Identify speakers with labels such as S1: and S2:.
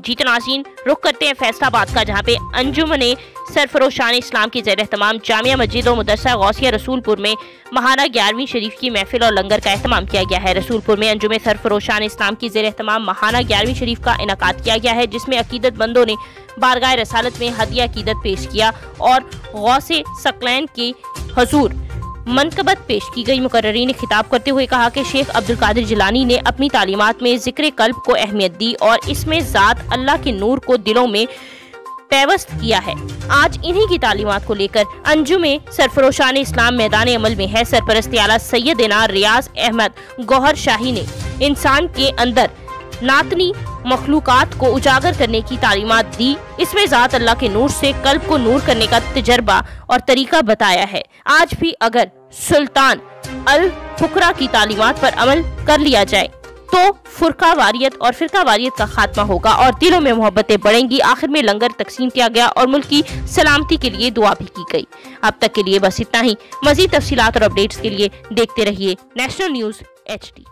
S1: जी तो नाज़रीन, रुख करते हैं फैसलाबाद का, जहां पे अंजुमने सरफरोशान इस्लाम की ज़ेर एहतमाम जामिया मस्जिद और मदरसा गौसिया रसूलपुर में महाना 11वीं शरीफ की महफिल और लंगर का एहतमाम किया गया है। रसूलपुर में अंजुमन सरफरोशान इस्लाम की ज़ेर एहतमाम महाना 11वीं शरीफ का इनकाद किया गया है, जिसमें अकीदतमंदों ने बारगाह रसालत में हदिया अकीदत पेश किया और गौसे सकलैन के हुजूर मनकबत पेश की गई। मुकर्ररीन ने खिताब करते हुए कहा कि शेख अब्दुल कादिर जिलानी ने अपनी तालीमात में जिक्र कल्ब को अहमियत दी और इसमें ज़ात अल्लाह के नूर को दिलों में पैवस्त किया है। आज इन्हीं की तालीमात को लेकर अंजुमे सरफरोशान इस्लाम मैदान अमल में है। सरपरस्त आला सैयदना रियाज अहमद गौहर शाही ने इंसान के अंदर नातनी मखलूकात को उजागर करने की तालीमात दी। इसमें ज़ात अल्लाह के नूर से कल्ब को नूर करने का तजर्बा और तरीका बताया है। आज भी अगर सुल्तान अल फुकरा की तालीमात पर अमल कर लिया जाए तो फुरका वारियत और फिरका वारियत का खात्मा होगा और दिलों में मोहब्बतें बढ़ेंगी। आखिर में लंगर तकसीम किया गया और मुल्क की सलामती के लिए दुआ भी की गई। अब तक के लिए बस इतना ही। मजीद तफसीलात और अपडेट्स के लिए देखते रहिए नेशनल न्यूज़ HD।